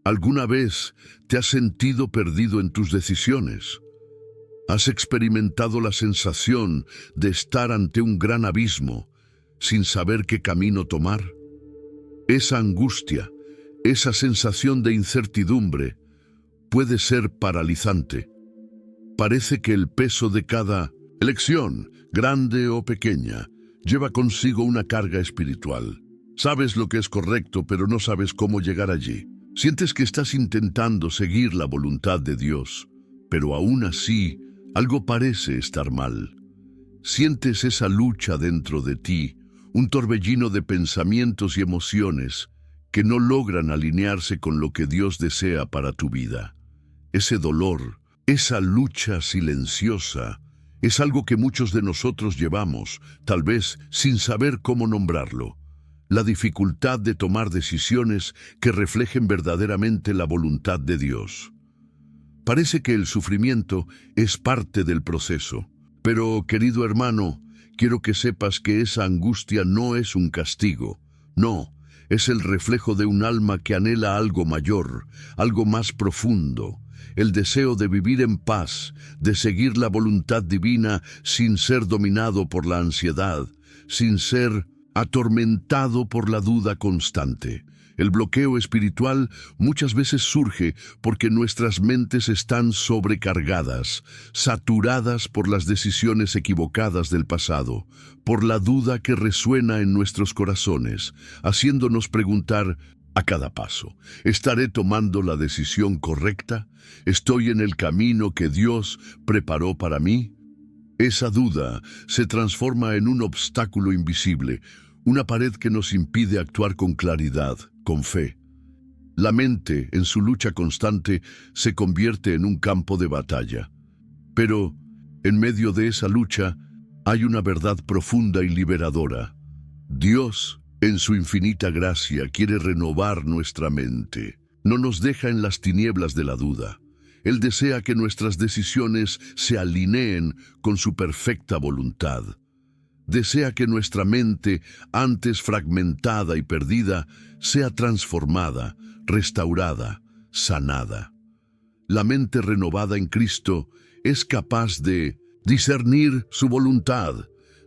¿Alguna vez te has sentido perdido en tus decisiones? ¿Has experimentado la sensación de estar ante un gran abismo sin saber qué camino tomar? Esa angustia, esa sensación de incertidumbre puede ser paralizante. Parece que el peso de cada elección, grande o pequeña, lleva consigo una carga espiritual. Sabes lo que es correcto, pero no sabes cómo llegar allí. Sientes que estás intentando seguir la voluntad de Dios, pero aún así, algo parece estar mal. Sientes esa lucha dentro de ti, un torbellino de pensamientos y emociones que no logran alinearse con lo que Dios desea para tu vida. Ese dolor, esa lucha silenciosa, es algo que muchos de nosotros llevamos, tal vez sin saber cómo nombrarlo. La dificultad de tomar decisiones que reflejen verdaderamente la voluntad de Dios. Parece que el sufrimiento es parte del proceso, pero, querido hermano, quiero que sepas que esa angustia no es un castigo. No, es el reflejo de un alma que anhela algo mayor, algo más profundo, el deseo de vivir en paz, de seguir la voluntad divina sin ser dominado por la ansiedad, sin ser atormentado por la duda constante. El bloqueo espiritual muchas veces surge porque nuestras mentes están sobrecargadas, saturadas por las decisiones equivocadas del pasado, por la duda que resuena en nuestros corazones, haciéndonos preguntar a cada paso: ¿estaré tomando la decisión correcta? ¿Estoy en el camino que Dios preparó para mí? Esa duda se transforma en un obstáculo invisible, una pared que nos impide actuar con claridad, con fe. La mente, en su lucha constante, se convierte en un campo de batalla. Pero, en medio de esa lucha, hay una verdad profunda y liberadora. Dios, en su infinita gracia, quiere renovar nuestra mente. No nos deja en las tinieblas de la duda. Él desea que nuestras decisiones se alineen con su perfecta voluntad. Desea que nuestra mente, antes fragmentada y perdida, sea transformada, restaurada, sanada. La mente renovada en Cristo es capaz de discernir su voluntad,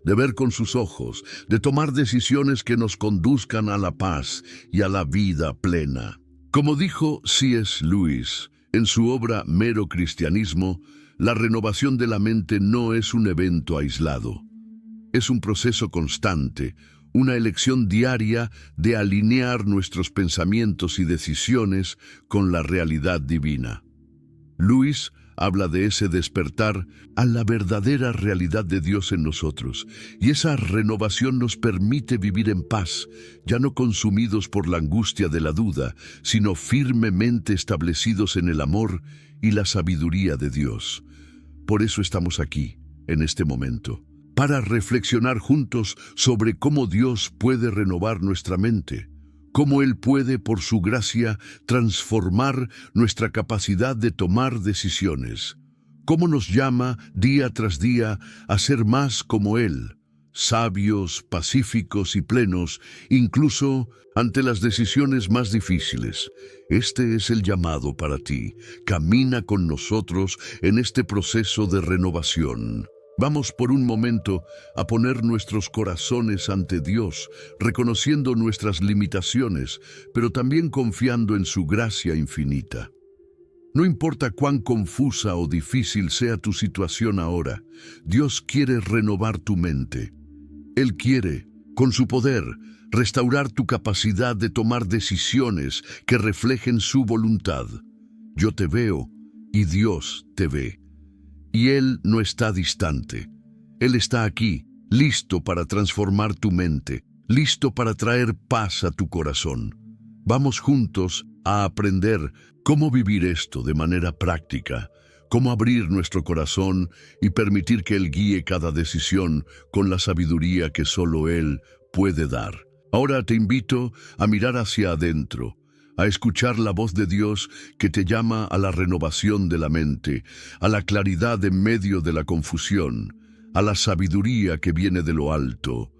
de ver con sus ojos, de tomar decisiones que nos conduzcan a la paz y a la vida plena. Como dijo C.S. Lewis en su obra Mero Cristianismo, la renovación de la mente no es un evento aislado. Es un proceso constante, una elección diaria de alinear nuestros pensamientos y decisiones con la realidad divina. Lewis habla de ese despertar a la verdadera realidad de Dios en nosotros, y esa renovación nos permite vivir en paz, ya no consumidos por la angustia de la duda, sino firmemente establecidos en el amor y la sabiduría de Dios. Por eso estamos aquí, en este momento, para reflexionar juntos sobre cómo Dios puede renovar nuestra mente, cómo Él puede, por su gracia, transformar nuestra capacidad de tomar decisiones, cómo nos llama día tras día a ser más como Él, sabios, pacíficos y plenos, incluso ante las decisiones más difíciles. Este es el llamado para ti. Camina con nosotros en este proceso de renovación. Vamos por un momento a poner nuestros corazones ante Dios, reconociendo nuestras limitaciones, pero también confiando en su gracia infinita. No importa cuán confusa o difícil sea tu situación ahora, Dios quiere renovar tu mente. Él quiere, con su poder, restaurar tu capacidad de tomar decisiones que reflejen su voluntad. Yo te veo y Dios te ve. Y Él no está distante. Él está aquí, listo para transformar tu mente, listo para traer paz a tu corazón. Vamos juntos a aprender cómo vivir esto de manera práctica, cómo abrir nuestro corazón y permitir que Él guíe cada decisión con la sabiduría que solo Él puede dar. Ahora te invito a mirar hacia adentro, a escuchar la voz de Dios que te llama a la renovación de la mente, a la claridad en medio de la confusión, a la sabiduría que viene de lo alto,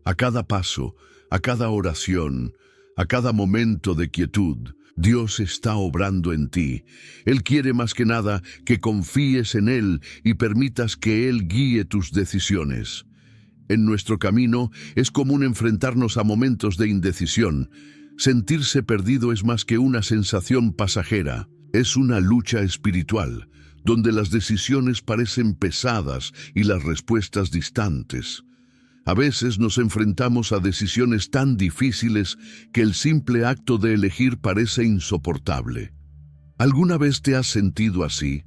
a cada paso, a cada oración, A cada momento de quietud, Dios está obrando en ti. Él quiere más que nada que confíes en Él y permitas que Él guíe tus decisiones. En nuestro camino es común enfrentarnos a momentos de indecisión. Sentirse perdido es más que una sensación pasajera. Es una lucha espiritual, donde las decisiones parecen pesadas y las respuestas distantes. A veces nos enfrentamos a decisiones tan difíciles que el simple acto de elegir parece insoportable. ¿Alguna vez te has sentido así?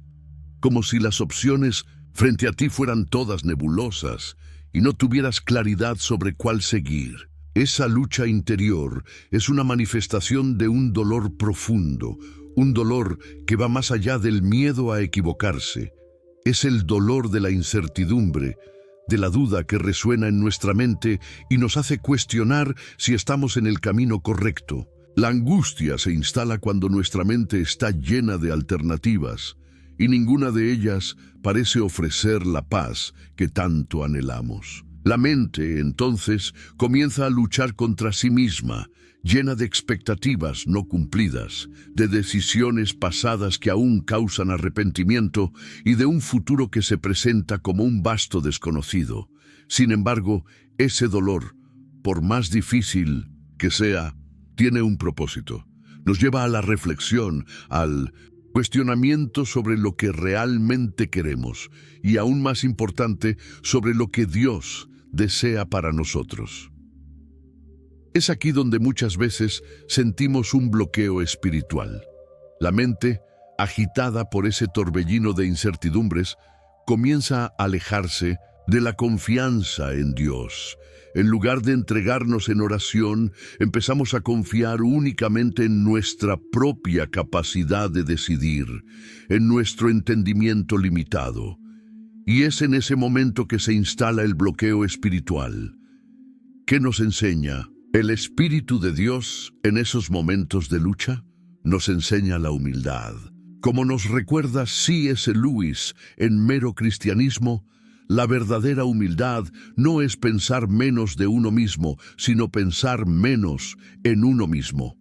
Como si las opciones frente a ti fueran todas nebulosas y no tuvieras claridad sobre cuál seguir. Esa lucha interior es una manifestación de un dolor profundo, un dolor que va más allá del miedo a equivocarse. Es el dolor de la incertidumbre, de la duda que resuena en nuestra mente y nos hace cuestionar si estamos en el camino correcto. La angustia se instala cuando nuestra mente está llena de alternativas y ninguna de ellas parece ofrecer la paz que tanto anhelamos. La mente, entonces, comienza a luchar contra sí misma, llena de expectativas no cumplidas, de decisiones pasadas que aún causan arrepentimiento y de un futuro que se presenta como un vasto desconocido. Sin embargo, ese dolor, por más difícil que sea, tiene un propósito. Nos lleva a la reflexión, al cuestionamiento sobre lo que realmente queremos y, aún más importante, sobre lo que Dios desea para nosotros. Es aquí donde muchas veces sentimos un bloqueo espiritual. La mente, agitada por ese torbellino de incertidumbres, comienza a alejarse de la confianza en Dios. En lugar de entregarnos en oración, empezamos a confiar únicamente en nuestra propia capacidad de decidir, en nuestro entendimiento limitado. Y es en ese momento que se instala el bloqueo espiritual. ¿Qué nos enseña el Espíritu de Dios en esos momentos de lucha? Nos enseña la humildad. Como nos recuerda C.S. Lewis en Mero Cristianismo, la verdadera humildad no es pensar menos de uno mismo, sino pensar menos en uno mismo.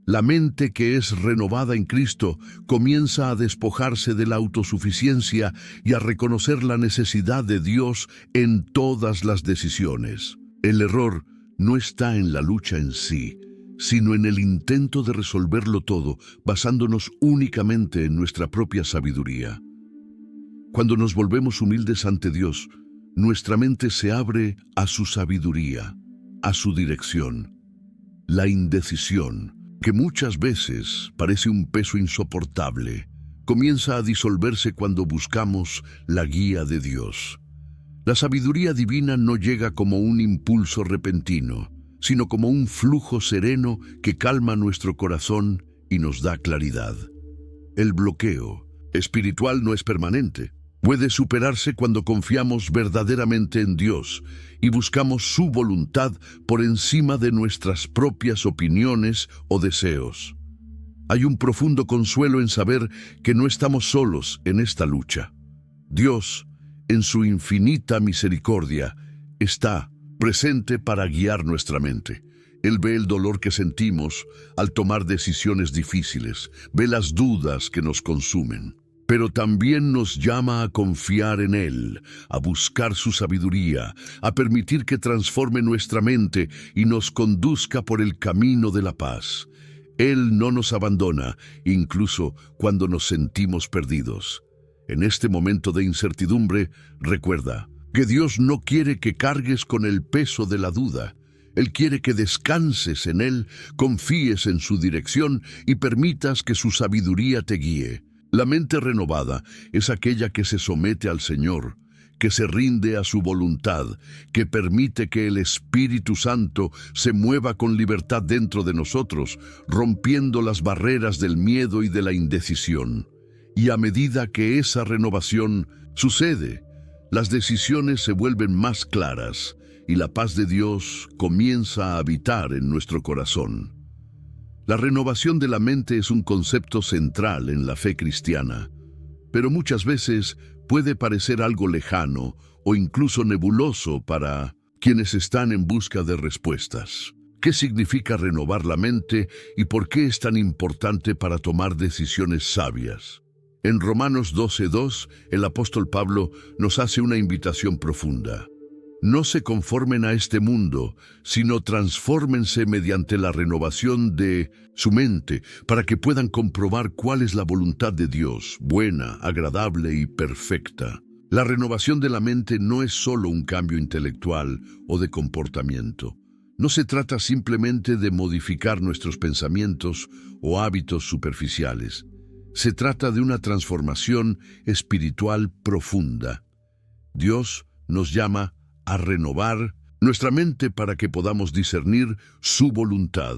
La mente que es renovada en Cristo comienza a despojarse de la autosuficiencia y a reconocer la necesidad de Dios en todas las decisiones. El error no está en la lucha en sí, sino en el intento de resolverlo todo basándonos únicamente en nuestra propia sabiduría. Cuando nos volvemos humildes ante Dios, nuestra mente se abre a su sabiduría, a su dirección. La indecisión, que muchas veces parece un peso insoportable, comienza a disolverse cuando buscamos la guía de Dios. La sabiduría divina no llega como un impulso repentino, sino como un flujo sereno que calma nuestro corazón y nos da claridad. El bloqueo espiritual no es permanente. Puede superarse cuando confiamos verdaderamente en Dios y buscamos su voluntad por encima de nuestras propias opiniones o deseos. Hay un profundo consuelo en saber que no estamos solos en esta lucha. Dios, en su infinita misericordia, está presente para guiar nuestra mente. Él ve el dolor que sentimos al tomar decisiones difíciles, ve las dudas que nos consumen. Pero también nos llama a confiar en Él, a buscar su sabiduría, a permitir que transforme nuestra mente y nos conduzca por el camino de la paz. Él no nos abandona, incluso cuando nos sentimos perdidos. En este momento de incertidumbre, recuerda que Dios no quiere que cargues con el peso de la duda. Él quiere que descanses en Él, confíes en su dirección y permitas que su sabiduría te guíe. La mente renovada es aquella que se somete al Señor, que se rinde a su voluntad, que permite que el Espíritu Santo se mueva con libertad dentro de nosotros, rompiendo las barreras del miedo y de la indecisión. Y a medida que esa renovación sucede, las decisiones se vuelven más claras y la paz de Dios comienza a habitar en nuestro corazón. La renovación de la mente es un concepto central en la fe cristiana, pero muchas veces puede parecer algo lejano o incluso nebuloso para quienes están en busca de respuestas. ¿Qué significa renovar la mente y por qué es tan importante para tomar decisiones sabias? En Romanos 12:2, el apóstol Pablo nos hace una invitación profunda. No se conformen a este mundo, sino transfórmense mediante la renovación de su mente para que puedan comprobar cuál es la voluntad de Dios, buena, agradable y perfecta. La renovación de la mente no es solo un cambio intelectual o de comportamiento. No se trata simplemente de modificar nuestros pensamientos o hábitos superficiales. Se trata de una transformación espiritual profunda. Dios nos llama a renovar nuestra mente para que podamos discernir su voluntad.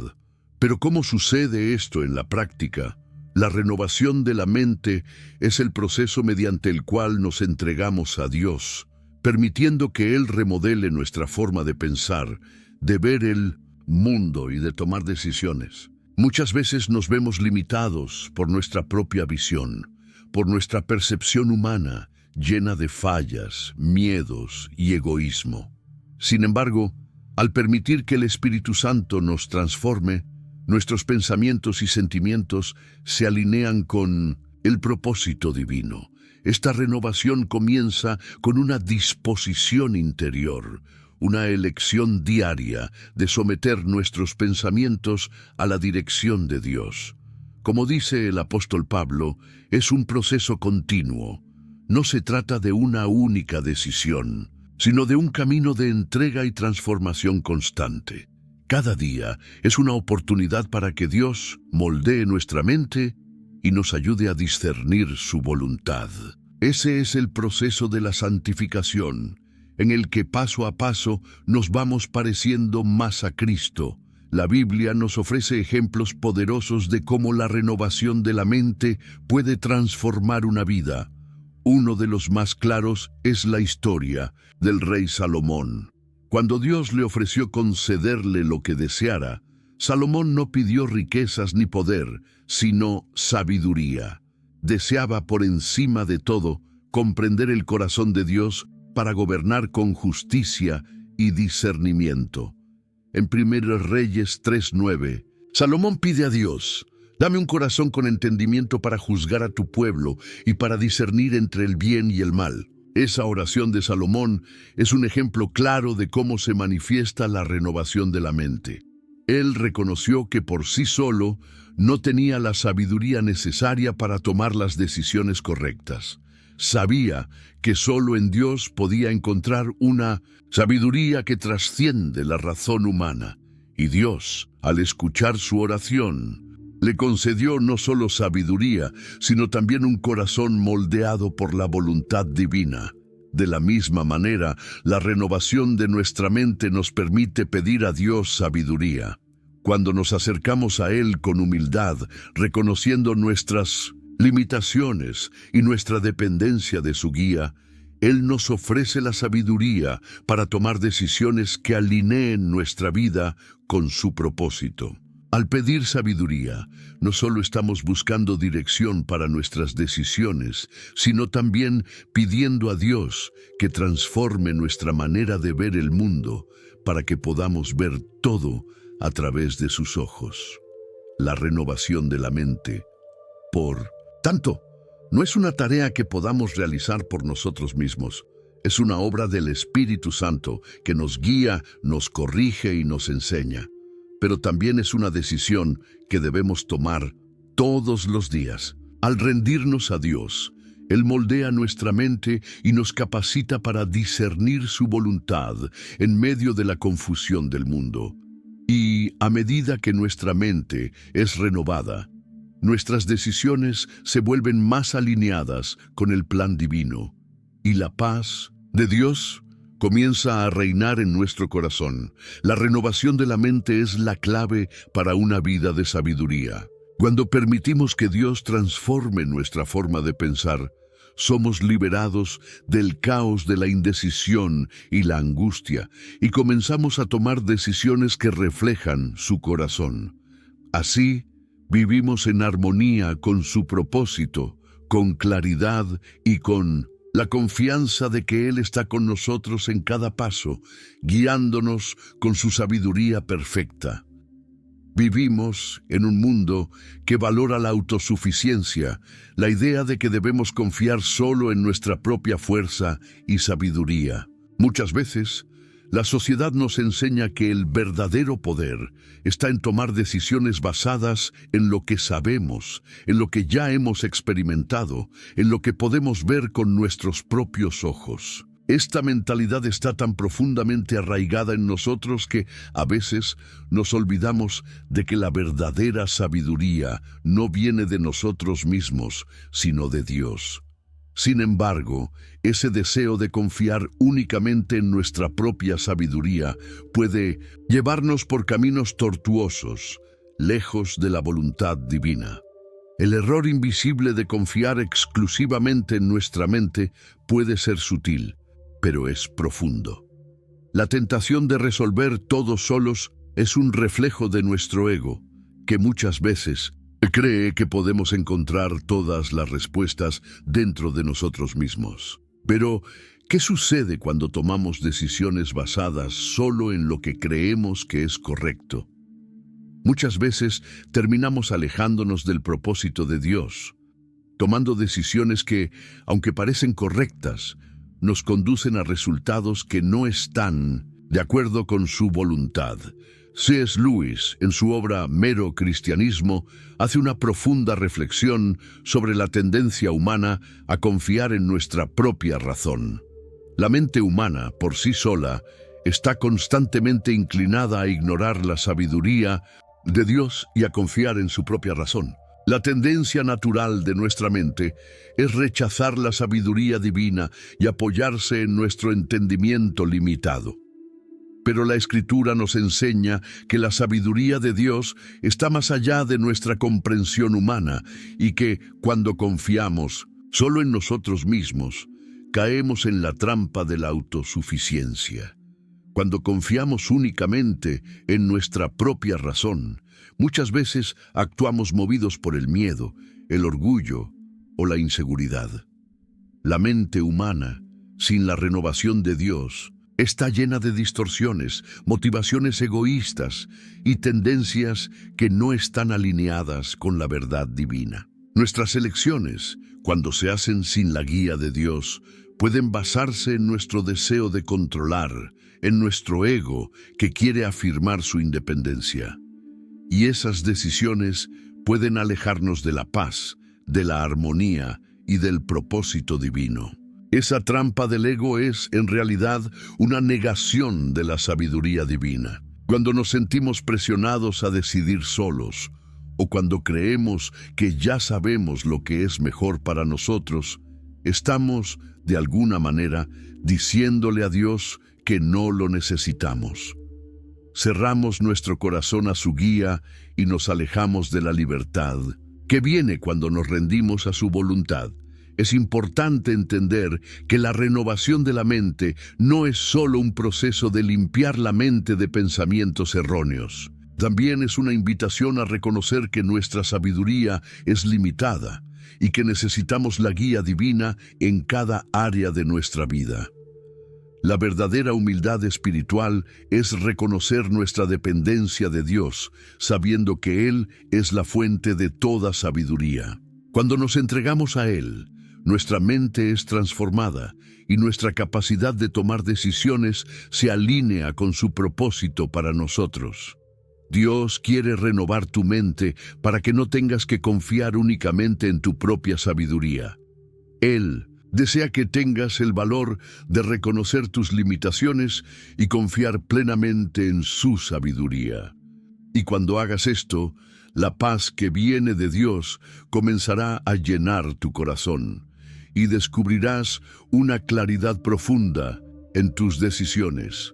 Pero ¿cómo sucede esto en la práctica? La renovación de la mente es el proceso mediante el cual nos entregamos a Dios, permitiendo que Él remodele nuestra forma de pensar, de ver el mundo y de tomar decisiones. Muchas veces nos vemos limitados por nuestra propia visión, por nuestra percepción humana, llena de fallas, miedos y egoísmo. Sin embargo, al permitir que el Espíritu Santo nos transforme, nuestros pensamientos y sentimientos se alinean con el propósito divino. Esta renovación comienza con una disposición interior, una elección diaria de someter nuestros pensamientos a la dirección de Dios. Como dice el apóstol Pablo, es un proceso continuo. No se trata de una única decisión, sino de un camino de entrega y transformación constante. Cada día es una oportunidad para que Dios moldee nuestra mente y nos ayude a discernir su voluntad. Ese es el proceso de la santificación, en el que paso a paso nos vamos pareciendo más a Cristo. La Biblia nos ofrece ejemplos poderosos de cómo la renovación de la mente puede transformar una vida. Uno de los más claros es la historia del rey Salomón. Cuando Dios le ofreció concederle lo que deseara, Salomón no pidió riquezas ni poder, sino sabiduría. Deseaba por encima de todo comprender el corazón de Dios para gobernar con justicia y discernimiento. En 1 Reyes 3:9, Salomón pide a Dios: dame un corazón con entendimiento para juzgar a tu pueblo y para discernir entre el bien y el mal. Esa oración de Salomón es un ejemplo claro de cómo se manifiesta la renovación de la mente. Él reconoció que por sí solo no tenía la sabiduría necesaria para tomar las decisiones correctas. Sabía que solo en Dios podía encontrar una sabiduría que trasciende la razón humana. Y Dios, al escuchar su oración, le concedió no solo sabiduría, sino también un corazón moldeado por la voluntad divina. De la misma manera, la renovación de nuestra mente nos permite pedir a Dios sabiduría. Cuando nos acercamos a Él con humildad, reconociendo nuestras limitaciones y nuestra dependencia de su guía, Él nos ofrece la sabiduría para tomar decisiones que alineen nuestra vida con su propósito. Al pedir sabiduría, no solo estamos buscando dirección para nuestras decisiones, sino también pidiendo a Dios que transforme nuestra manera de ver el mundo para que podamos ver todo a través de sus ojos. La renovación de la mente, por tanto, no es una tarea que podamos realizar por nosotros mismos. Es una obra del Espíritu Santo que nos guía, nos corrige y nos enseña. Pero también es una decisión que debemos tomar todos los días. Al rendirnos a Dios, Él moldea nuestra mente y nos capacita para discernir su voluntad en medio de la confusión del mundo. Y a medida que nuestra mente es renovada, nuestras decisiones se vuelven más alineadas con el plan divino, y la paz de Dios comienza a reinar en nuestro corazón. La renovación de la mente es la clave para una vida de sabiduría. Cuando permitimos que Dios transforme nuestra forma de pensar, somos liberados del caos de la indecisión y la angustia y comenzamos a tomar decisiones que reflejan su corazón. Así, vivimos en armonía con su propósito, con claridad y con La confianza de que Él está con nosotros en cada paso, guiándonos con su sabiduría perfecta. Vivimos en un mundo que valora la autosuficiencia, la idea de que debemos confiar solo en nuestra propia fuerza y sabiduría. Muchas veces, la sociedad nos enseña que el verdadero poder está en tomar decisiones basadas en lo que sabemos, en lo que ya hemos experimentado, en lo que podemos ver con nuestros propios ojos. Esta mentalidad está tan profundamente arraigada en nosotros que a veces nos olvidamos de que la verdadera sabiduría no viene de nosotros mismos, sino de Dios. Sin embargo, ese deseo de confiar únicamente en nuestra propia sabiduría puede llevarnos por caminos tortuosos, lejos de la voluntad divina. El error invisible de confiar exclusivamente en nuestra mente puede ser sutil, pero es profundo. La tentación de resolver todo solos es un reflejo de nuestro ego, que muchas veces cree que podemos encontrar todas las respuestas dentro de nosotros mismos. Pero, ¿qué sucede cuando tomamos decisiones basadas solo en lo que creemos que es correcto? Muchas veces terminamos alejándonos del propósito de Dios, tomando decisiones que, aunque parecen correctas, nos conducen a resultados que no están de acuerdo con su voluntad. C.S. Lewis, en su obra Mero Cristianismo, hace una profunda reflexión sobre la tendencia humana a confiar en nuestra propia razón. La mente humana, por sí sola, está constantemente inclinada a ignorar la sabiduría de Dios y a confiar en su propia razón. La tendencia natural de nuestra mente es rechazar la sabiduría divina y apoyarse en nuestro entendimiento limitado. Pero la Escritura nos enseña que la sabiduría de Dios está más allá de nuestra comprensión humana y que, cuando confiamos solo en nosotros mismos, caemos en la trampa de la autosuficiencia. Cuando confiamos únicamente en nuestra propia razón, muchas veces actuamos movidos por el miedo, el orgullo o la inseguridad. La mente humana, sin la renovación de Dios, está llena de distorsiones, motivaciones egoístas y tendencias que no están alineadas con la verdad divina. Nuestras elecciones, cuando se hacen sin la guía de Dios, pueden basarse en nuestro deseo de controlar, en nuestro ego que quiere afirmar su independencia. Y esas decisiones pueden alejarnos de la paz, de la armonía y del propósito divino. Esa trampa del ego es, en realidad, una negación de la sabiduría divina. Cuando nos sentimos presionados a decidir solos, o cuando creemos que ya sabemos lo que es mejor para nosotros, estamos, de alguna manera, diciéndole a Dios que no lo necesitamos. Cerramos nuestro corazón a su guía y nos alejamos de la libertad que viene cuando nos rendimos a su voluntad. Es importante entender que la renovación de la mente no es solo un proceso de limpiar la mente de pensamientos erróneos. También es una invitación a reconocer que nuestra sabiduría es limitada y que necesitamos la guía divina en cada área de nuestra vida. La verdadera humildad espiritual es reconocer nuestra dependencia de Dios, sabiendo que Él es la fuente de toda sabiduría. Cuando nos entregamos a Él, nuestra mente es transformada y nuestra capacidad de tomar decisiones se alinea con su propósito para nosotros. Dios quiere renovar tu mente para que no tengas que confiar únicamente en tu propia sabiduría. Él desea que tengas el valor de reconocer tus limitaciones y confiar plenamente en su sabiduría. Y cuando hagas esto, la paz que viene de Dios comenzará a llenar tu corazón y descubrirás una claridad profunda en tus decisiones.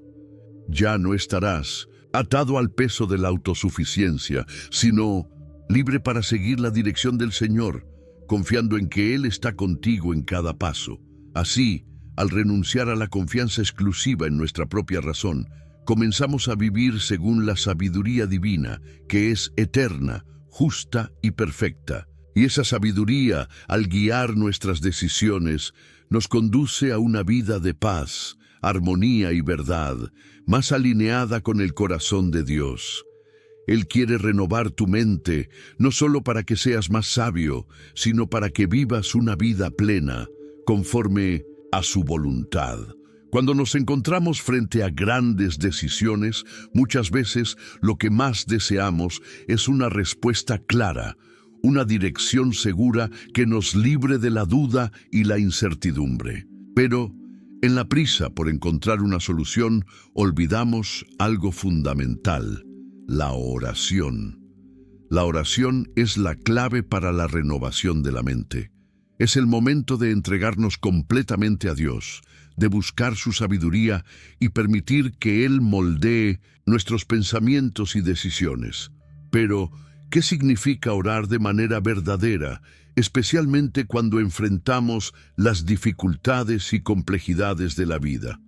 Ya no estarás atado al peso de la autosuficiencia, sino libre para seguir la dirección del Señor, confiando en que Él está contigo en cada paso. Así, al renunciar a la confianza exclusiva en nuestra propia razón, comenzamos a vivir según la sabiduría divina, que es eterna, justa y perfecta. Y esa sabiduría, al guiar nuestras decisiones, nos conduce a una vida de paz, armonía y verdad, más alineada con el corazón de Dios. Él quiere renovar tu mente, no solo para que seas más sabio, sino para que vivas una vida plena, conforme a su voluntad. Cuando nos encontramos frente a grandes decisiones, muchas veces lo que más deseamos es una respuesta clara, una dirección segura que nos libre de la duda y la incertidumbre. Pero, en la prisa por encontrar una solución, olvidamos algo fundamental: la oración. La oración es la clave para la renovación de la mente. Es el momento de entregarnos completamente a Dios, de buscar su sabiduría y permitir que Él moldee nuestros pensamientos y decisiones. Pero, ¿qué significa orar de manera verdadera, especialmente cuando enfrentamos las dificultades y complejidades de la vida?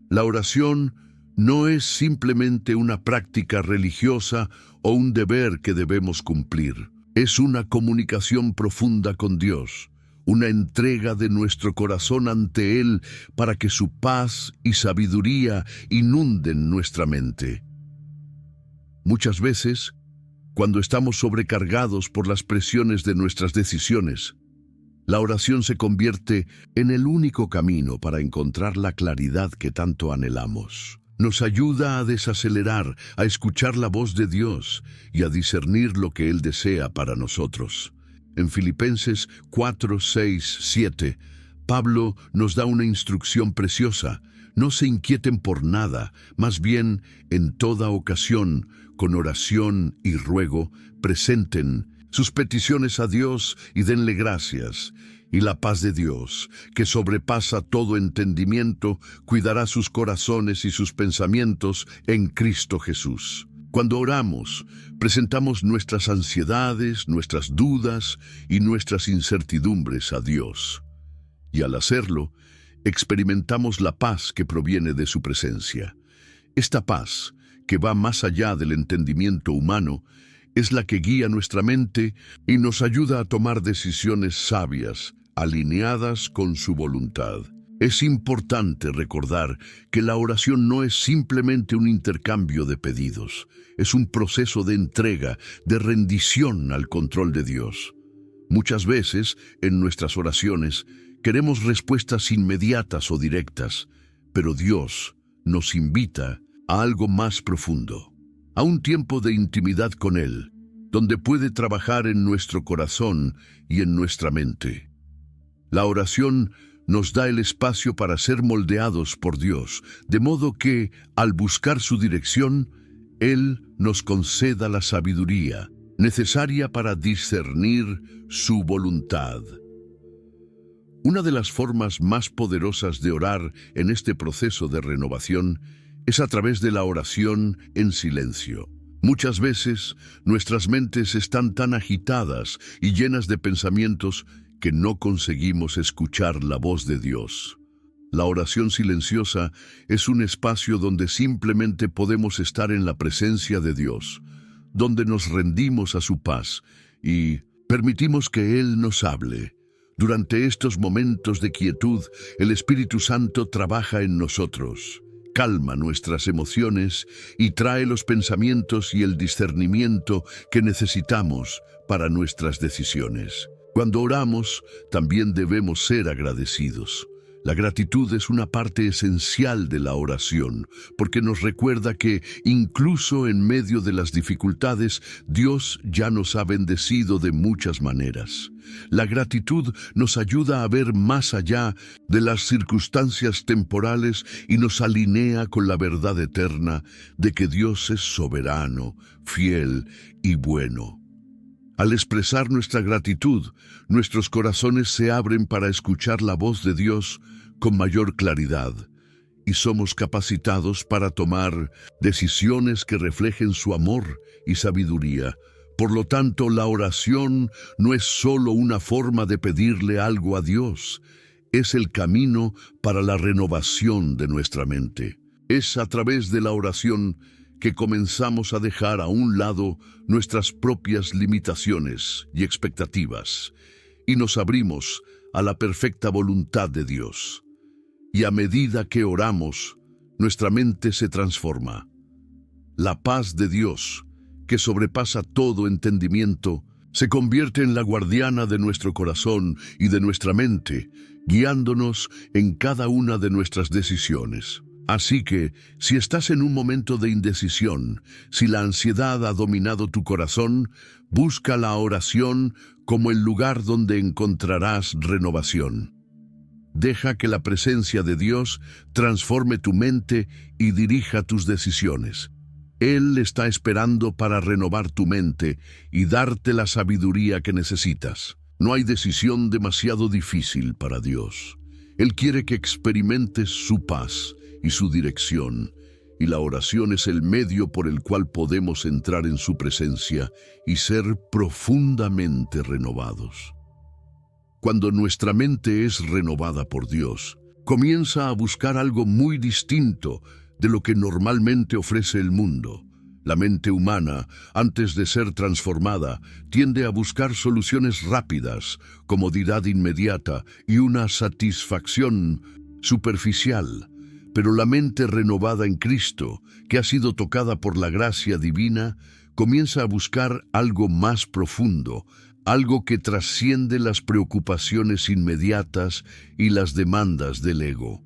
La oración no es simplemente una práctica religiosa o un deber que debemos cumplir. Es una comunicación profunda con Dios, una entrega de nuestro corazón ante Él para que su paz y sabiduría inunden nuestra mente. Muchas veces, cuando estamos sobrecargados por las presiones de nuestras decisiones, la oración se convierte en el único camino para encontrar la claridad que tanto anhelamos. Nos ayuda a desacelerar, a escuchar la voz de Dios y a discernir lo que Él desea para nosotros. En Filipenses 4, 6, 7, Pablo nos da una instrucción preciosa: no se inquieten por nada, más bien, en toda ocasión, con oración y ruego, presenten sus peticiones a Dios y denle gracias. Y la paz de Dios, que sobrepasa todo entendimiento, cuidará sus corazones y sus pensamientos en Cristo Jesús. Cuando oramos, presentamos nuestras ansiedades, nuestras dudas y nuestras incertidumbres a Dios. Y al hacerlo, experimentamos la paz que proviene de su presencia. Esta paz, que va más allá del entendimiento humano, es la que guía nuestra mente y nos ayuda a tomar decisiones sabias, alineadas con su voluntad. Es importante recordar que la oración no es simplemente un intercambio de pedidos, es un proceso de entrega, de rendición al control de Dios. Muchas veces, en nuestras oraciones, queremos respuestas inmediatas o directas, pero Dios nos invita a algo más profundo, a un tiempo de intimidad con Él, donde puede trabajar en nuestro corazón y en nuestra mente. La oración nos da el espacio para ser moldeados por Dios, de modo que, al buscar su dirección, Él nos conceda la sabiduría necesaria para discernir su voluntad. Una de las formas más poderosas de orar en este proceso de renovación es a través de la oración en silencio. Muchas veces, nuestras mentes están tan agitadas y llenas de pensamientos que no conseguimos escuchar la voz de Dios. La oración silenciosa es un espacio donde simplemente podemos estar en la presencia de Dios, donde nos rendimos a su paz y permitimos que Él nos hable. Durante estos momentos de quietud, el Espíritu Santo trabaja en nosotros, calma nuestras emociones y trae los pensamientos y el discernimiento que necesitamos para nuestras decisiones. Cuando oramos, también debemos ser agradecidos. La gratitud es una parte esencial de la oración, porque nos recuerda que, incluso en medio de las dificultades, Dios ya nos ha bendecido de muchas maneras. La gratitud nos ayuda a ver más allá de las circunstancias temporales y nos alinea con la verdad eterna de que Dios es soberano, fiel y bueno. Al expresar nuestra gratitud, nuestros corazones se abren para escuchar la voz de Dios con mayor claridad y somos capacitados para tomar decisiones que reflejen su amor y sabiduría. Por lo tanto, la oración no es solo una forma de pedirle algo a Dios, es el camino para la renovación de nuestra mente. Es a través de la oración que comenzamos a dejar a un lado nuestras propias limitaciones y expectativas, y nos abrimos a la perfecta voluntad de Dios. Y a medida que oramos, nuestra mente se transforma. La paz de Dios, que sobrepasa todo entendimiento, se convierte en la guardiana de nuestro corazón y de nuestra mente, guiándonos en cada una de nuestras decisiones. Así que, si estás en un momento de indecisión, si la ansiedad ha dominado tu corazón, busca la oración como el lugar donde encontrarás renovación. Deja que la presencia de Dios transforme tu mente y dirija tus decisiones. Él está esperando para renovar tu mente y darte la sabiduría que necesitas. No hay decisión demasiado difícil para Dios. Él quiere que experimentes su paz y su dirección, y la oración es el medio por el cual podemos entrar en su presencia y ser profundamente renovados. Cuando nuestra mente es renovada por Dios, comienza a buscar algo muy distinto de lo que normalmente ofrece el mundo. La mente humana, antes de ser transformada, tiende a buscar soluciones rápidas, comodidad inmediata y una satisfacción superficial. Pero la mente renovada en Cristo, que ha sido tocada por la gracia divina, comienza a buscar algo más profundo, algo que trasciende las preocupaciones inmediatas y las demandas del ego.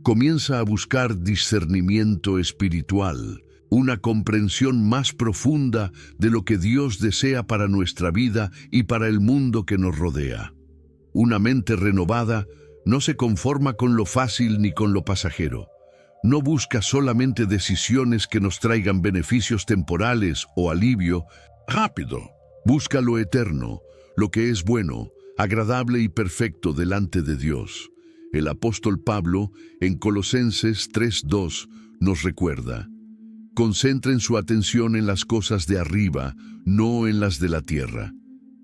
Comienza a buscar discernimiento espiritual, una comprensión más profunda de lo que Dios desea para nuestra vida y para el mundo que nos rodea. Una mente renovada no se conforma con lo fácil ni con lo pasajero. No busca solamente decisiones que nos traigan beneficios temporales o alivio rápido. Busca lo eterno, lo que es bueno, agradable y perfecto delante de Dios. El apóstol Pablo, en Colosenses 3:2, nos recuerda: concentren su atención en las cosas de arriba, no en las de la tierra.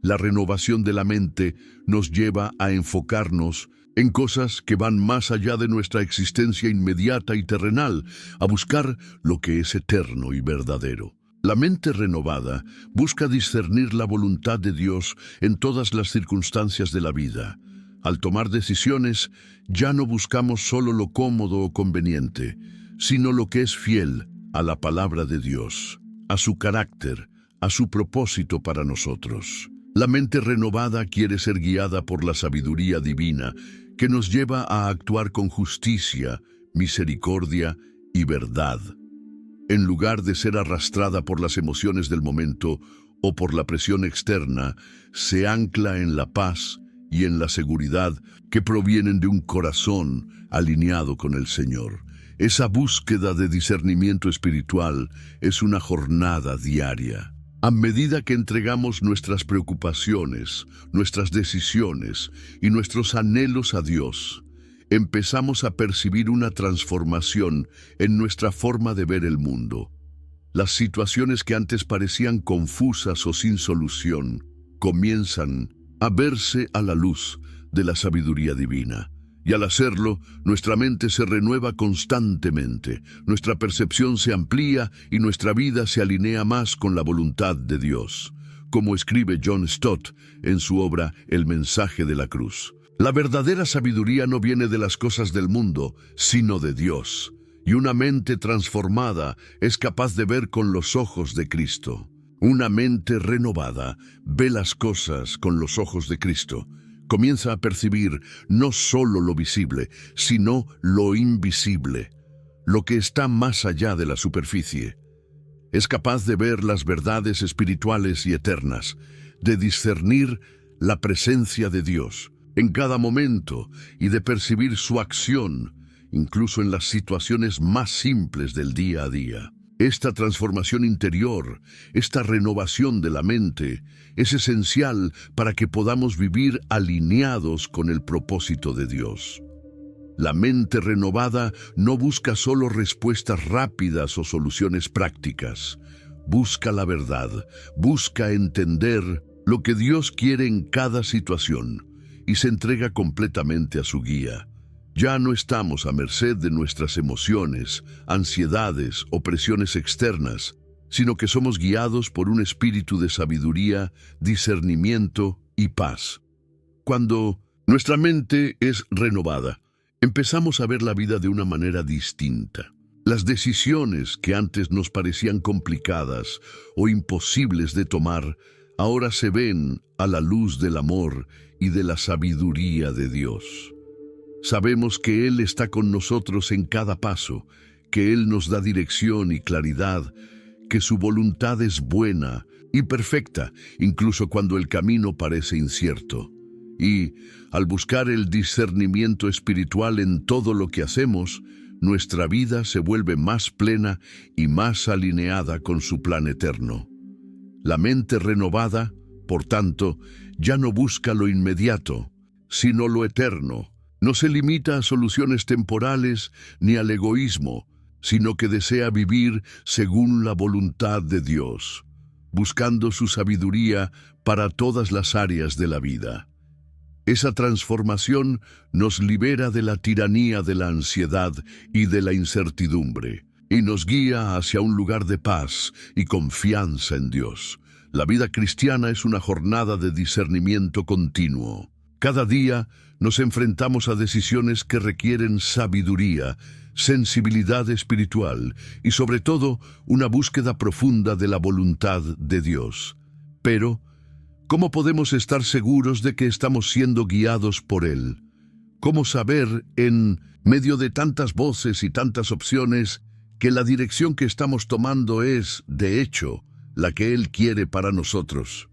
La renovación de la mente nos lleva a enfocarnos en cosas que van más allá de nuestra existencia inmediata y terrenal, a buscar lo que es eterno y verdadero. La mente renovada busca discernir la voluntad de Dios en todas las circunstancias de la vida. Al tomar decisiones, ya no buscamos solo lo cómodo o conveniente, sino lo que es fiel a la palabra de Dios, a su carácter, a su propósito para nosotros. La mente renovada quiere ser guiada por la sabiduría divina, que nos lleva a actuar con justicia, misericordia y verdad. En lugar de ser arrastrada por las emociones del momento o por la presión externa, se ancla en la paz y en la seguridad que provienen de un corazón alineado con el Señor. Esa búsqueda de discernimiento espiritual es una jornada diaria. A medida que entregamos nuestras preocupaciones, nuestras decisiones y nuestros anhelos a Dios, empezamos a percibir una transformación en nuestra forma de ver el mundo. Las situaciones que antes parecían confusas o sin solución comienzan a verse a la luz de la sabiduría divina. Y al hacerlo, nuestra mente se renueva constantemente, nuestra percepción se amplía y nuestra vida se alinea más con la voluntad de Dios, como escribe John Stott en su obra El mensaje de la cruz. La verdadera sabiduría no viene de las cosas del mundo, sino de Dios, y una mente transformada es capaz de ver con los ojos de Cristo. Una mente renovada ve las cosas con los ojos de Cristo. Comienza a percibir no solo lo visible, sino lo invisible, lo que está más allá de la superficie. Es capaz de ver las verdades espirituales y eternas, de discernir la presencia de Dios en cada momento y de percibir su acción, incluso en las situaciones más simples del día a día. Esta transformación interior, esta renovación de la mente, es esencial para que podamos vivir alineados con el propósito de Dios. La mente renovada no busca solo respuestas rápidas o soluciones prácticas. Busca la verdad, busca entender lo que Dios quiere en cada situación y se entrega completamente a su guía. Ya no estamos a merced de nuestras emociones, ansiedades o presiones externas, sino que somos guiados por un espíritu de sabiduría, discernimiento y paz. Cuando Nuestra mente es renovada. Empezamos a ver la vida de una manera distinta. Las decisiones que antes nos parecían complicadas o imposibles de tomar, ahora se ven a la luz del amor y de la sabiduría de Dios. Sabemos que Él está con nosotros en cada paso, que Él nos da dirección y claridad, que su voluntad es buena y perfecta, incluso cuando el camino parece incierto. Y, al buscar el discernimiento espiritual en todo lo que hacemos, nuestra vida se vuelve más plena y más alineada con su plan eterno. La mente renovada, por tanto, ya no busca lo inmediato, sino lo eterno. No se limita a soluciones temporales ni al egoísmo, sino que desea vivir según la voluntad de Dios, buscando su sabiduría para todas las áreas de la vida. Esa transformación nos libera de la tiranía de la ansiedad y de la incertidumbre, y nos guía hacia un lugar de paz y confianza en Dios. La vida cristiana es una jornada de discernimiento continuo. Cada día nos enfrentamos a decisiones que requieren sabiduría, sensibilidad espiritual y, sobre todo, una búsqueda profunda de la voluntad de Dios. Pero, ¿cómo podemos estar seguros de que estamos siendo guiados por Él? ¿Cómo saber, en medio de tantas voces y tantas opciones, que la dirección que estamos tomando es, de hecho, la que Él quiere para nosotros?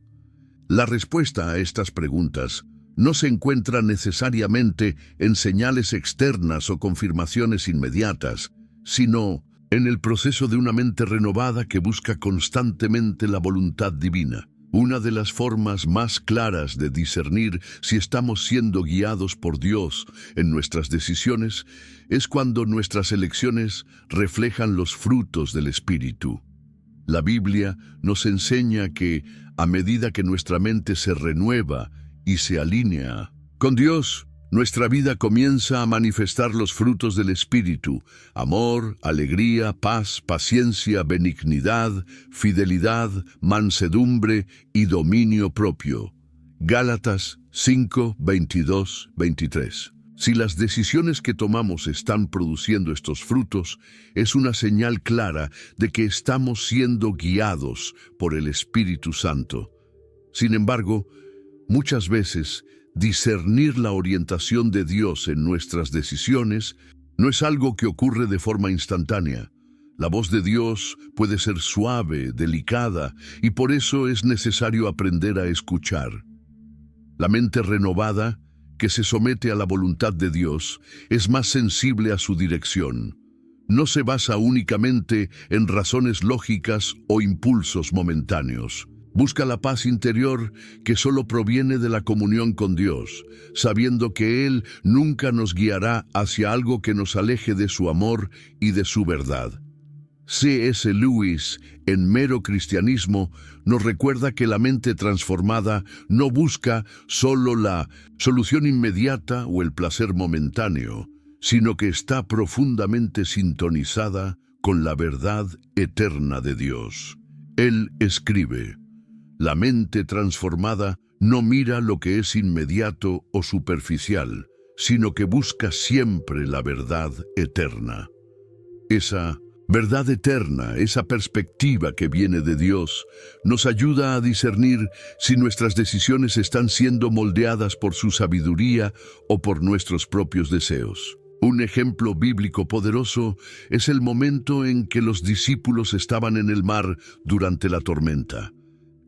La respuesta a estas preguntas no se encuentra necesariamente en señales externas o confirmaciones inmediatas, sino en el proceso de una mente renovada que busca constantemente la voluntad divina. Una de las formas más claras de discernir si estamos siendo guiados por Dios en nuestras decisiones es cuando nuestras elecciones reflejan los frutos del Espíritu. La Biblia nos enseña que, a medida que nuestra mente se renueva y se alinea con Dios, nuestra vida comienza a manifestar los frutos del Espíritu: amor, alegría, paz, paciencia, benignidad, fidelidad, mansedumbre y dominio propio. Gálatas 5, 22, 23. Si las decisiones que tomamos están produciendo estos frutos, es una señal clara de que estamos siendo guiados por el Espíritu Santo. Sin embargo, muchas veces, discernir la orientación de Dios en nuestras decisiones no es algo que ocurre de forma instantánea. La voz de Dios puede ser suave, delicada, y por eso es necesario aprender a escuchar. La mente renovada, que se somete a la voluntad de Dios, es más sensible a su dirección. No se basa únicamente en razones lógicas o impulsos momentáneos. Busca la paz interior que solo proviene de la comunión con Dios, sabiendo que Él nunca nos guiará hacia algo que nos aleje de su amor y de su verdad. C.S. Lewis, en Mero Cristianismo, nos recuerda que la mente transformada no busca solo la solución inmediata o el placer momentáneo, sino que está profundamente sintonizada con la verdad eterna de Dios. Él escribe: la mente transformada no mira lo que es inmediato o superficial, sino que busca siempre la verdad eterna. Esa verdad eterna, esa perspectiva que viene de Dios, nos ayuda a discernir si nuestras decisiones están siendo moldeadas por su sabiduría o por nuestros propios deseos. Un ejemplo bíblico poderoso es el momento en que los discípulos estaban en el mar durante la tormenta.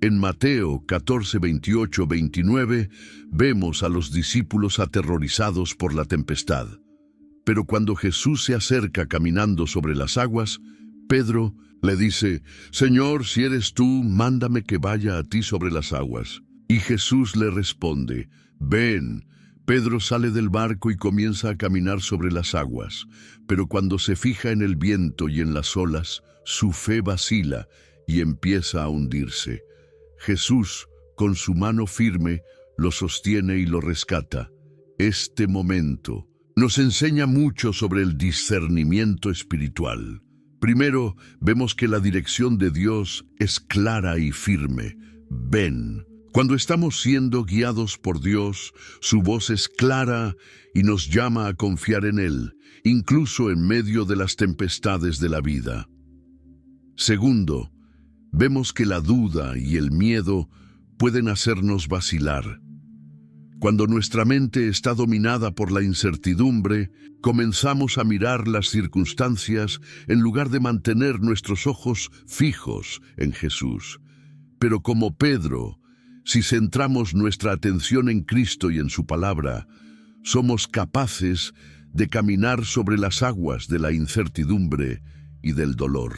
En Mateo 14, 28, 29, vemos a los discípulos aterrorizados por la tempestad. Pero cuando Jesús se acerca caminando sobre las aguas, Pedro le dice: «Señor, si eres tú, mándame que vaya a ti sobre las aguas». Y Jesús le responde: «Ven». Pedro sale del barco y comienza a caminar sobre las aguas, pero cuando se fija en el viento y en las olas, su fe vacila y empieza a hundirse. Jesús, con su mano firme, lo sostiene y lo rescata. Este momento nos enseña mucho sobre el discernimiento espiritual. Primero, vemos que la dirección de Dios es clara y firme. Ven. Cuando estamos siendo guiados por Dios, su voz es clara y nos llama a confiar en Él, incluso en medio de las tempestades de la vida. Segundo, vemos que la duda y el miedo pueden hacernos vacilar. Cuando nuestra mente está dominada por la incertidumbre, comenzamos a mirar las circunstancias en lugar de mantener nuestros ojos fijos en Jesús. Pero como Pedro, si centramos nuestra atención en Cristo y en su palabra, somos capaces de caminar sobre las aguas de la incertidumbre y del dolor.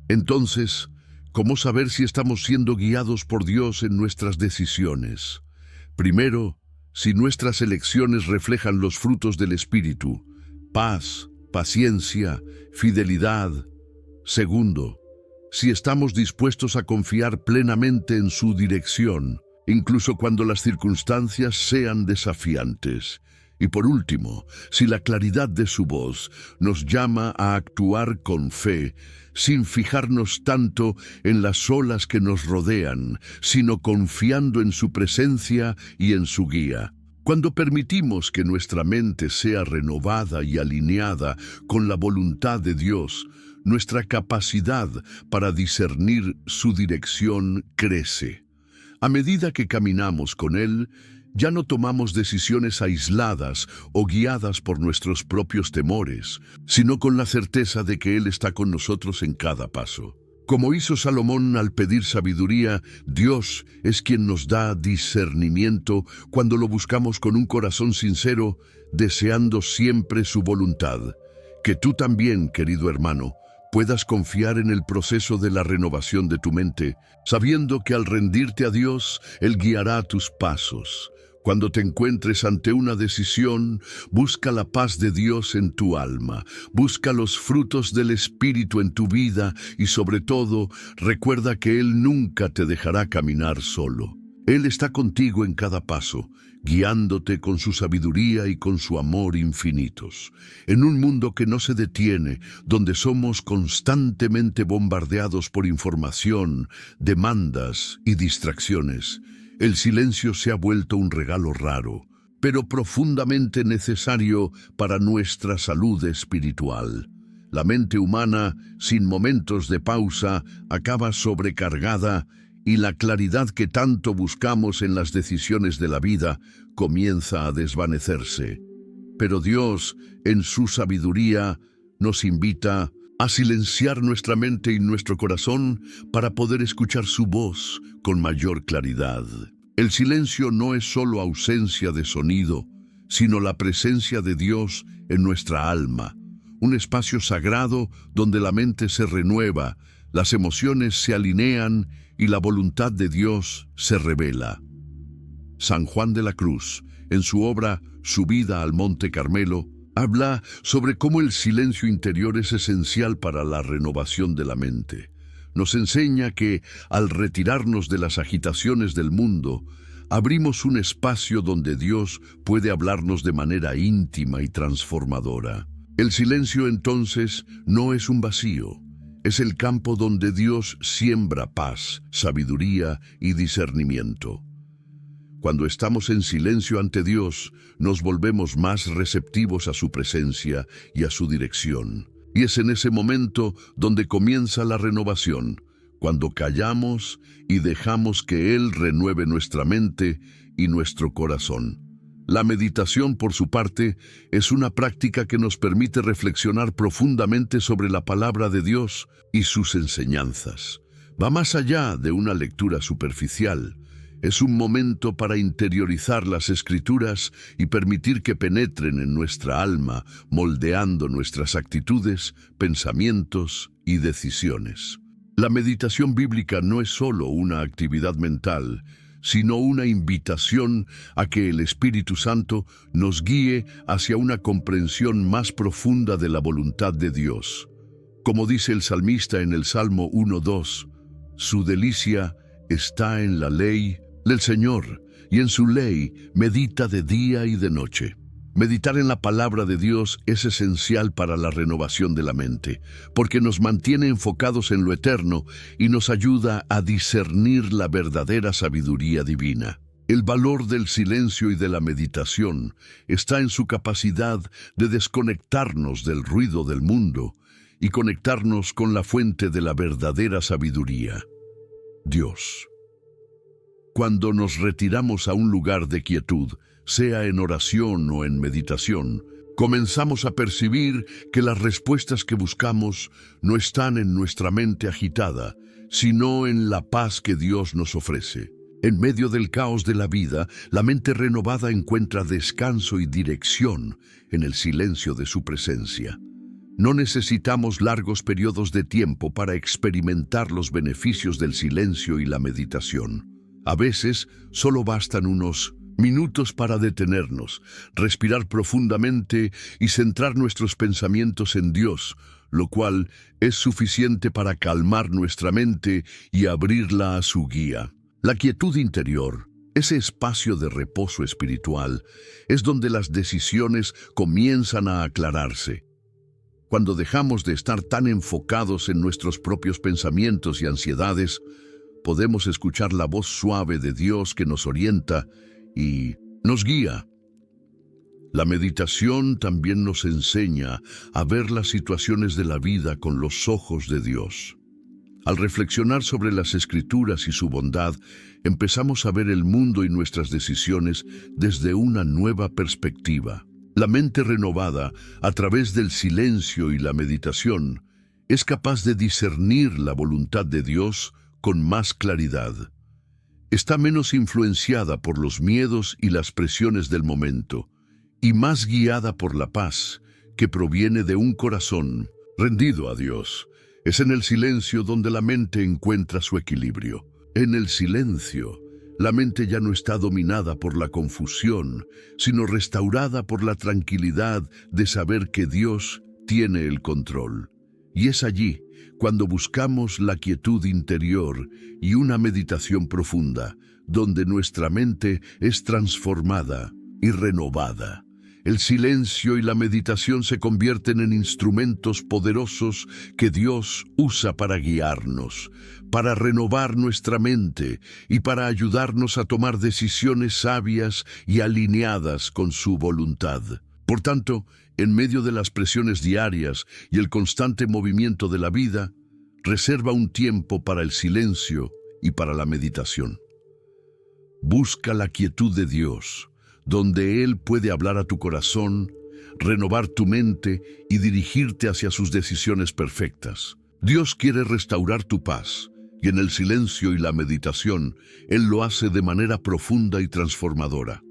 Entonces, ¿cómo saber si estamos siendo guiados por Dios en nuestras decisiones? Primero, si nuestras elecciones reflejan los frutos del Espíritu: paz, paciencia, fidelidad. Segundo, si estamos dispuestos a confiar plenamente en su dirección, incluso cuando las circunstancias sean desafiantes. Y por último, si la claridad de su voz nos llama a actuar con fe, sin fijarnos tanto en las olas que nos rodean, sino confiando en su presencia y en su guía. Cuando permitimos que nuestra mente sea renovada y alineada con la voluntad de Dios, nuestra capacidad para discernir su dirección crece. A medida que caminamos con Él, ya no tomamos decisiones aisladas o guiadas por nuestros propios temores, sino con la certeza de que Él está con nosotros en cada paso. Como hizo Salomón al pedir sabiduría, Dios es quien nos da discernimiento cuando lo buscamos con un corazón sincero, deseando siempre su voluntad. Que tú también, querido hermano, puedas confiar en el proceso de la renovación de tu mente, sabiendo que al rendirte a Dios, Él guiará tus pasos. Cuando te encuentres ante una decisión, busca la paz de Dios en tu alma, busca los frutos del Espíritu en tu vida y sobre todo, recuerda que Él nunca te dejará caminar solo. Él está contigo en cada paso, guiándote con su sabiduría y con su amor infinitos. En un mundo que no se detiene, donde somos constantemente bombardeados por información, demandas y distracciones, el silencio se ha vuelto un regalo raro, pero profundamente necesario para nuestra salud espiritual. La mente humana, sin momentos de pausa, acaba sobrecargada y la claridad que tanto buscamos en las decisiones de la vida comienza a desvanecerse. Pero Dios, en su sabiduría, nos invita a silenciar nuestra mente y nuestro corazón para poder escuchar su voz con mayor claridad. El silencio no es solo ausencia de sonido, sino la presencia de Dios en nuestra alma, un espacio sagrado donde la mente se renueva, las emociones se alinean y la voluntad de Dios se revela. San Juan de la Cruz, en su obra Subida al Monte Carmelo, habla sobre cómo el silencio interior es esencial para la renovación de la mente. Nos enseña que, al retirarnos de las agitaciones del mundo, abrimos un espacio donde Dios puede hablarnos de manera íntima y transformadora. El silencio, entonces, no es un vacío. Es el campo donde Dios siembra paz, sabiduría y discernimiento. Cuando estamos en silencio ante Dios, nos volvemos más receptivos a su presencia y a su dirección. Y es en ese momento donde comienza la renovación, cuando callamos y dejamos que Él renueve nuestra mente y nuestro corazón. La meditación, por su parte, es una práctica que nos permite reflexionar profundamente sobre la palabra de Dios y sus enseñanzas. Va más allá de una lectura superficial. Es un momento para interiorizar las Escrituras y permitir que penetren en nuestra alma, moldeando nuestras actitudes, pensamientos y decisiones. La meditación bíblica no es solo una actividad mental, sino una invitación a que el Espíritu Santo nos guíe hacia una comprensión más profunda de la voluntad de Dios. Como dice el salmista en el Salmo 1:2, su delicia está en la ley del Señor, y en su ley medita de día y de noche. Meditar en la palabra de Dios es esencial para la renovación de la mente, porque nos mantiene enfocados en lo eterno y nos ayuda a discernir la verdadera sabiduría divina. El valor del silencio y de la meditación está en su capacidad de desconectarnos del ruido del mundo y conectarnos con la fuente de la verdadera sabiduría, Dios. Cuando nos retiramos a un lugar de quietud, sea en oración o en meditación, comenzamos a percibir que las respuestas que buscamos no están en nuestra mente agitada, sino en la paz que Dios nos ofrece. En medio del caos de la vida, la mente renovada encuentra descanso y dirección en el silencio de su presencia. No necesitamos largos periodos de tiempo para experimentar los beneficios del silencio y la meditación. A veces, solo bastan unos minutos para detenernos, respirar profundamente y centrar nuestros pensamientos en Dios, lo cual es suficiente para calmar nuestra mente y abrirla a su guía. La quietud interior, ese espacio de reposo espiritual, es donde las decisiones comienzan a aclararse. Cuando dejamos de estar tan enfocados en nuestros propios pensamientos y ansiedades, podemos escuchar la voz suave de Dios que nos orienta y nos guía. La meditación también nos enseña a ver las situaciones de la vida con los ojos de Dios. Al reflexionar sobre las Escrituras y su bondad, empezamos a ver el mundo y nuestras decisiones desde una nueva perspectiva. La mente renovada, a través del silencio y la meditación, es capaz de discernir la voluntad de Dios con más claridad. Está menos influenciada por los miedos y las presiones del momento, y más guiada por la paz que proviene de un corazón rendido a Dios. Es en el silencio donde la mente encuentra su equilibrio. En el silencio, la mente ya no está dominada por la confusión, sino restaurada por la tranquilidad de saber que Dios tiene el control. Y es allí, cuando buscamos la quietud interior y una meditación profunda, donde nuestra mente es transformada y renovada. El silencio y la meditación se convierten en instrumentos poderosos que Dios usa para guiarnos, para renovar nuestra mente y para ayudarnos a tomar decisiones sabias y alineadas con su voluntad. Por tanto, en medio de las presiones diarias y el constante movimiento de la vida, reserva un tiempo para el silencio y para la meditación. Busca la quietud de Dios, donde Él puede hablar a tu corazón, renovar tu mente y dirigirte hacia sus decisiones perfectas. Dios quiere restaurar tu paz, y en el silencio y la meditación, Él lo hace de manera profunda y transformadora.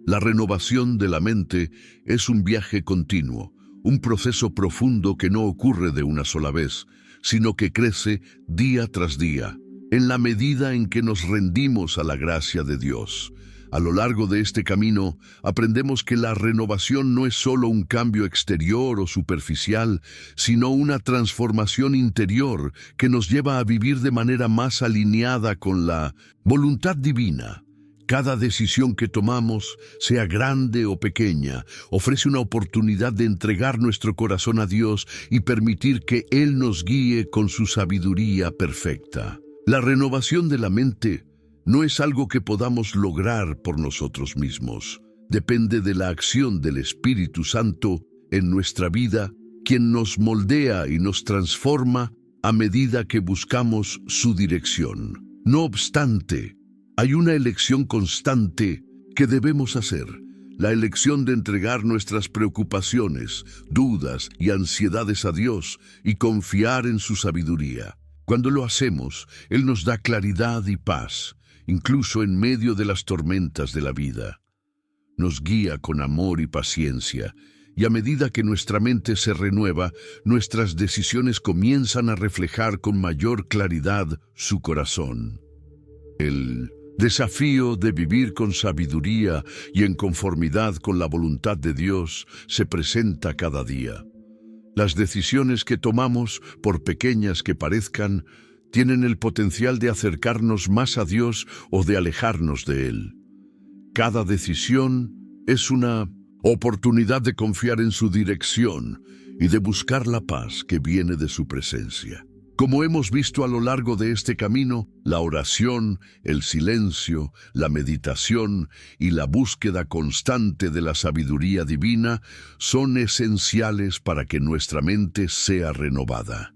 La renovación de la mente es un viaje continuo, un proceso profundo que no ocurre de una sola vez, sino que crece día tras día, en la medida en que nos rendimos a la gracia de Dios. A lo largo de este camino, aprendemos que la renovación no es solo un cambio exterior o superficial, sino una transformación interior que nos lleva a vivir de manera más alineada con la voluntad divina. Cada decisión que tomamos, sea grande o pequeña, ofrece una oportunidad de entregar nuestro corazón a Dios y permitir que Él nos guíe con su sabiduría perfecta. La renovación de la mente no es algo que podamos lograr por nosotros mismos. Depende de la acción del Espíritu Santo en nuestra vida, quien nos moldea y nos transforma a medida que buscamos su dirección. No obstante, hay una elección constante que debemos hacer, la elección de entregar nuestras preocupaciones, dudas y ansiedades a Dios y confiar en su sabiduría. Cuando lo hacemos, Él nos da claridad y paz, incluso en medio de las tormentas de la vida. Nos guía con amor y paciencia, y a medida que nuestra mente se renueva, nuestras decisiones comienzan a reflejar con mayor claridad su corazón. El desafío de vivir con sabiduría y en conformidad con la voluntad de Dios se presenta cada día. Las decisiones que tomamos, por pequeñas que parezcan, tienen el potencial de acercarnos más a Dios o de alejarnos de Él. Cada decisión es una oportunidad de confiar en su dirección y de buscar la paz que viene de su presencia. Como hemos visto a lo largo de este camino, la oración, el silencio, la meditación y la búsqueda constante de la sabiduría divina son esenciales para que nuestra mente sea renovada.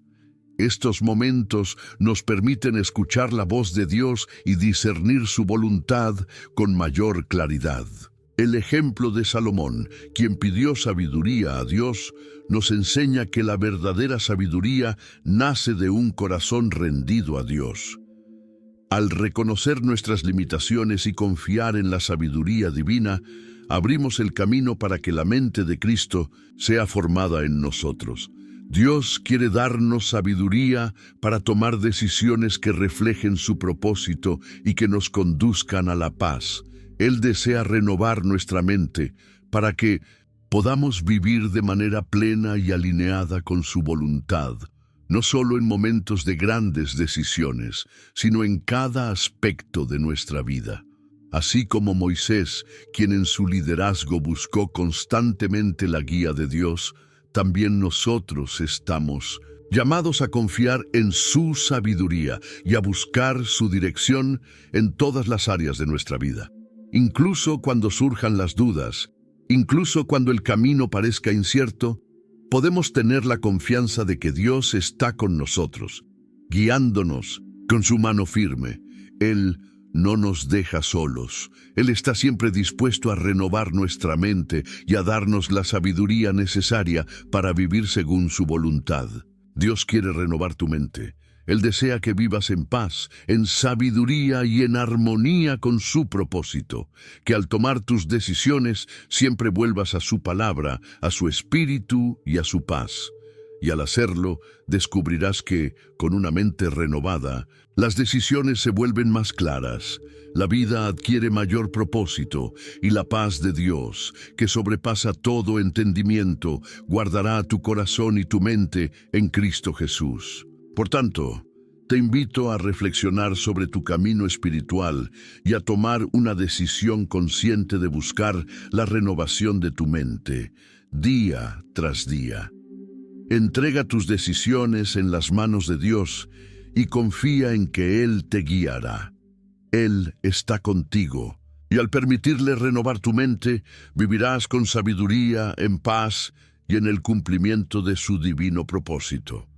Estos momentos nos permiten escuchar la voz de Dios y discernir su voluntad con mayor claridad. El ejemplo de Salomón, quien pidió sabiduría a Dios, nos enseña que la verdadera sabiduría nace de un corazón rendido a Dios. Al reconocer nuestras limitaciones y confiar en la sabiduría divina, abrimos el camino para que la mente de Cristo sea formada en nosotros. Dios quiere darnos sabiduría para tomar decisiones que reflejen su propósito y que nos conduzcan a la paz. Él desea renovar nuestra mente para que podamos vivir de manera plena y alineada con su voluntad, no solo en momentos de grandes decisiones, sino en cada aspecto de nuestra vida. Así como Moisés, quien en su liderazgo buscó constantemente la guía de Dios, también nosotros estamos llamados a confiar en su sabiduría y a buscar su dirección en todas las áreas de nuestra vida. Incluso cuando surjan las dudas, incluso cuando el camino parezca incierto, podemos tener la confianza de que Dios está con nosotros, guiándonos con su mano firme. Él no nos deja solos. Él está siempre dispuesto a renovar nuestra mente y a darnos la sabiduría necesaria para vivir según su voluntad. Dios quiere renovar tu mente. Él desea que vivas en paz, en sabiduría y en armonía con su propósito, que al tomar tus decisiones siempre vuelvas a su palabra, a su espíritu y a su paz. Y al hacerlo, descubrirás que, con una mente renovada, las decisiones se vuelven más claras, la vida adquiere mayor propósito y la paz de Dios, que sobrepasa todo entendimiento, guardará tu corazón y tu mente en Cristo Jesús. Por tanto, te invito a reflexionar sobre tu camino espiritual y a tomar una decisión consciente de buscar la renovación de tu mente, día tras día. Entrega tus decisiones en las manos de Dios y confía en que Él te guiará. Él está contigo, y al permitirle renovar tu mente, vivirás con sabiduría, en paz y en el cumplimiento de su divino propósito.